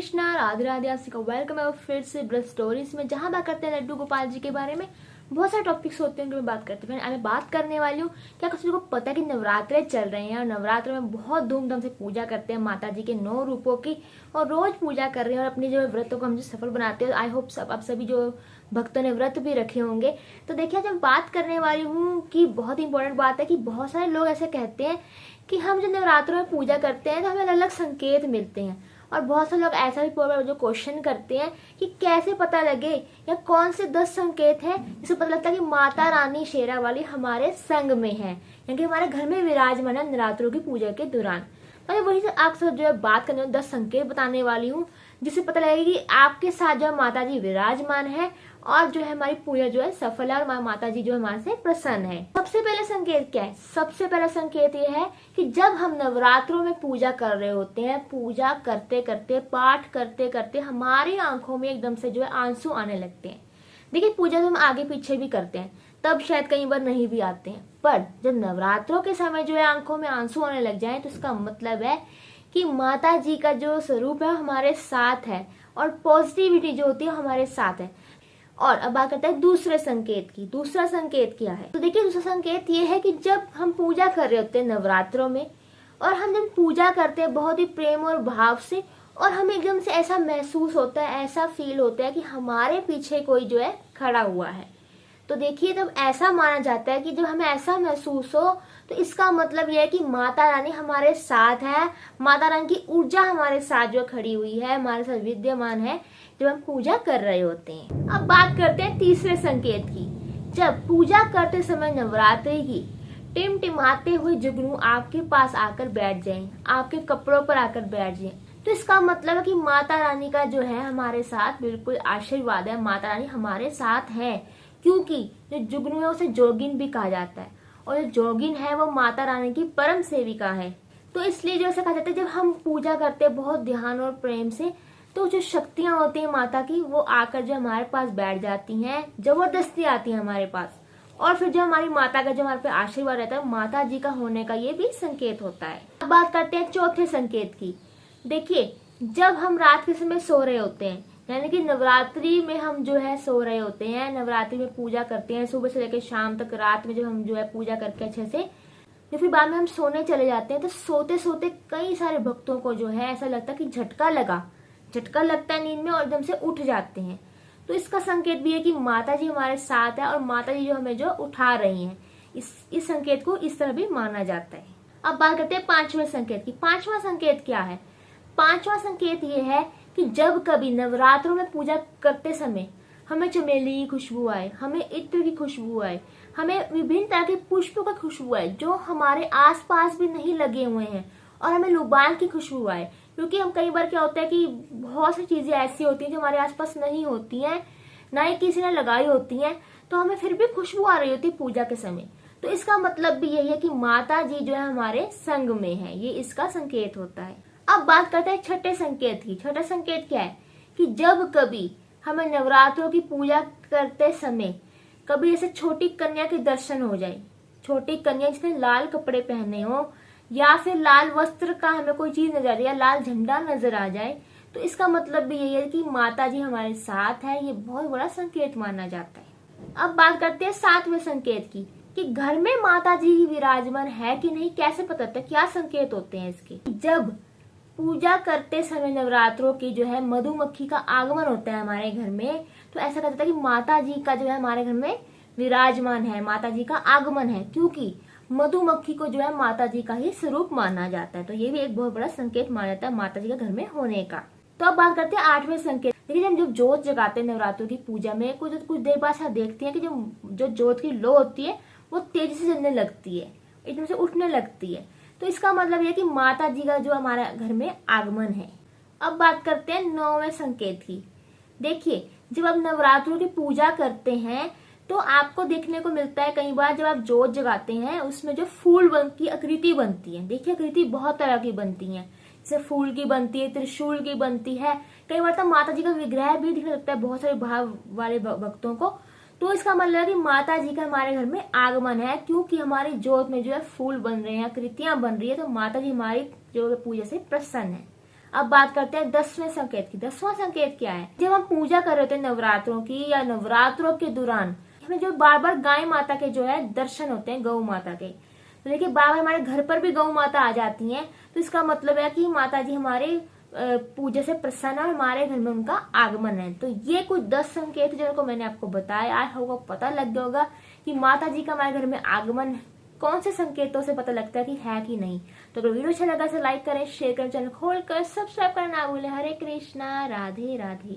कृष्णा, राधे राधे। आप सबका वेलकम है फिर से ब्रज स्टोरीज में, जहां बात करते हैं लड्डू गोपाल जी के बारे में। बहुत सारे टॉपिक्स होते हैं उनके मैं बात करते हैं। मैं बात करने वाली हूँ, क्या कुछ लोगों को पता है कि नवरात्रे चल रहे हैं और नवरात्र में बहुत धूमधाम से पूजा करते हैं माता जी के 9 रूपों की, और रोज पूजा कर रहे हैं और अपनी जो व्रतों को हम जो सफल बनाते हैं। आई होप आप सभी जो भक्तों ने व्रत भी रखे होंगे। तो देखिए, जब बात करने वाली हूँ कि बहुत इंपॉर्टेंट बात है कि बहुत सारे लोग ऐसे कहते हैं कि हम जब नवरात्रों में पूजा करते हैं तो हमें अलग अलग संकेत मिलते हैं, और बहुत से लोग ऐसा भी जो क्वेश्चन करते हैं कि कैसे पता लगे या कौन से 10 संकेत हैं जिससे पता लगता है कि माता रानी शेरा वाली हमारे संग में है, यानी हमारे घर में विराजमान है नवरात्रों की पूजा के दौरान। तो मैं वही से आपसे जो है बात करने 10 संकेत बताने वाली हूँ जिससे पता लगेगा कि आपके साथ जो माता जी विराजमान है और जो है हमारी पूजा जो है सफल है और माता जी जो हमारे से प्रसन्न है। सबसे पहले संकेत क्या है? सबसे पहला संकेत ये है कि जब हम नवरात्रों में पूजा कर रहे होते हैं, पूजा करते करते, पाठ करते करते हमारी आंखों में एकदम से जो है आंसू आने लगते हैं। देखिए, पूजा तो हम आगे पीछे भी करते हैं, तब शायद कई बार नहीं भी आते हैं, पर जब नवरात्रों के समय जो है आंखों में आंसू आने लग जाए तो इसका मतलब है कि माता जी का जो स्वरूप है हमारे साथ है और पॉजिटिविटी जो होती है हमारे साथ है। और अब बात करते हैं दूसरे संकेत की। दूसरा संकेत क्या है? तो देखिए, दूसरा संकेत ये है कि जब हम पूजा कर रहे होते हैं नवरात्रों में, और हम जब पूजा करते हैं बहुत ही प्रेम और भाव से, और हमें एकदम से ऐसा महसूस होता है, ऐसा फील होता है कि हमारे पीछे कोई जो है खड़ा हुआ है। तो देखिए, तब ऐसा माना जाता है कि जब हमें ऐसा महसूस हो तो इसका मतलब यह है कि माता रानी हमारे साथ है, माता रानी की ऊर्जा हमारे साथ जो खड़ी हुई है, हमारे साथ विद्यमान है जब हम पूजा कर रहे होते हैं। अब बात करते हैं तीसरे संकेत की। जब पूजा करते समय नवरात्रि की टिमटिमाते हुए जुगनू आपके पास आकर बैठ जाएं, आपके कपड़ों पर आकर बैठ जाएं, तो इसका मतलब है कि माता रानी का जो है हमारे साथ बिल्कुल आशीर्वाद है, माता रानी हमारे साथ है। क्योंकि जो जुगनू है उसे जोगिन भी कहा जाता है, और जो जोगिन है वो माता रानी की परम सेविका है। तो इसलिए जो ऐसा कहा जाता है, जब हम पूजा करते हैं बहुत ध्यान और प्रेम से, तो जो शक्तियां होती हैं माता की वो आकर जो हमारे पास बैठ जाती हैं, जबरदस्ती आती हैं हमारे पास, और फिर जो हमारी माता का जो हमारे पे आशीर्वाद रहता है माता जी का होने का ये भी संकेत होता है। अब बात करते हैं चौथे संकेत की। देखिए, जब हम रात के समय सो रहे होते हैं, यानी कि नवरात्रि में हम जो है सो रहे होते हैं, नवरात्रि में पूजा करते हैं सुबह से लेकर शाम तक, रात में जब हम जो है पूजा करके अच्छे से तो फिर बाद में हम सोने चले जाते हैं, तो सोते सोते कई सारे भक्तों को जो है ऐसा लगता है कि झटका लगता है नींद में और एकदम से उठ जाते हैं। तो इसका संकेत भी है कि माता जी हमारे साथ है और माता जी जो हमें जो उठा रही हैं। इस संकेत को इस तरह भी माना जाता है। अब बात करते हैं पांचवें संकेत की। पांचवा संकेत क्या है? पांचवा संकेत ये है कि जब कभी नवरात्रों में पूजा करते समय हमें चमेली की खुशबू आए, हमें इत्र की खुशबू आए, हमें विभिन्न तरह के पुष्पों का खुशबू आए जो हमारे आसपास भी नहीं लगे हुए हैं, और हमें लुबान की खुशबू आए। क्योंकि हम कई बार क्या होता है कि बहुत सी चीजें ऐसी होती हैं जो हमारे आसपास नहीं होती हैं, ना ही किसी ने लगाई होती हैं, तो हमें फिर भी खुशबू आ रही होती है पूजा के समय। तो इसका मतलब भी यही है कि माता जी जो है हमारे संग में है, ये इसका संकेत होता है। अब बात करते हैं छठे संकेत की। छठा संकेत क्या है? कि जब कभी हमें नवरात्रों की पूजा करते समय कभी ऐसे छोटी कन्या के दर्शन हो जाए, छोटी कन्या जिसने लाल कपड़े पहने हो, या फिर लाल वस्त्र का हमें कोई चीज नजर या लाल झंडा नजर आ जाए, तो इसका मतलब भी यही है कि माता जी हमारे साथ है। ये बहुत बड़ा संकेत माना जाता है। अब बात करते हैं सातवें संकेत की कि घर में माता जी विराजमान है कि नहीं, कैसे पता चलता है, क्या संकेत होते हैं इसके? जब पूजा करते समय नवरात्रों की जो है मधुमक्खी का आगमन होता है हमारे घर में, तो ऐसा कहा जाता है कि माता जी का जो है हमारे घर में विराजमान है, माता जी का आगमन है, क्योंकि मधुमक्खी को जो है माता जी का ही स्वरूप माना जाता है। तो ये भी एक बहुत बड़ा संकेत माना जाता है माता जी का घर में होने का। तो अब बात करते हैं आठवें संकेत। देखिए, हम जब जोत जगाते हैं नवरात्रों की पूजा में, कुछ देर बाद ऐसा देखते हैं कि जो जोत की लो होती है वो तेजी से जलने लगती है, एकदम से उठने लगती है। तो इसका मतलब यह कि माता जी का जो हमारे घर में आगमन है। अब बात करते हैं नौवें संकेत की। देखिए, जब आप नवरात्रों की पूजा करते हैं तो आपको देखने को मिलता है कई बार जब आप जोत जगाते हैं उसमें जो फूल की आकृति बनती है। देखिए, आकृति बहुत तरह की बनती है, जैसे फूल की बनती है, त्रिशूल की बनती है, कई बार तो माता जी का विग्रह भी दिखने लगता है बहुत सारे भाव वाले भक्तों को। तो इसका मतलब है कि माता जी का हमारे घर में आगमन है, क्योंकि हमारी जोत में जो है फूल बन रहे हैं, आकृतियां बन रही है, तो माता जी हमारी जो पूजा से प्रसन्न है। अब बात करते हैं 10वें संकेत की। 10वां संकेत क्या है? जब हम पूजा कर रहे होते हैं नवरात्रों की या नवरात्रों के दौरान हमें जो बार बार गाय माता के जो है दर्शन होते हैं, गौ माता के, तो देखिए बार बार हमारे घर पर भी गौ माता आ जाती हैं, तो इसका मतलब है कि माता जी हमारे पूजा से प्रसन्न है और हमारे घर में उनका आगमन है। तो ये कुछ 10 संकेत जिनको मैंने आपको बताया, आज होगा पता लग गया होगा कि माता जी का हमारे घर में आगमन कौन से संकेतों से पता लगता है कि है कि नहीं। तो अगर वीडियो अच्छा लगा तो लाइक करें, शेयर करें, चैनल खोल कर सब्सक्राइब करना ना भूलें। हरे कृष्णा, राधे राधे।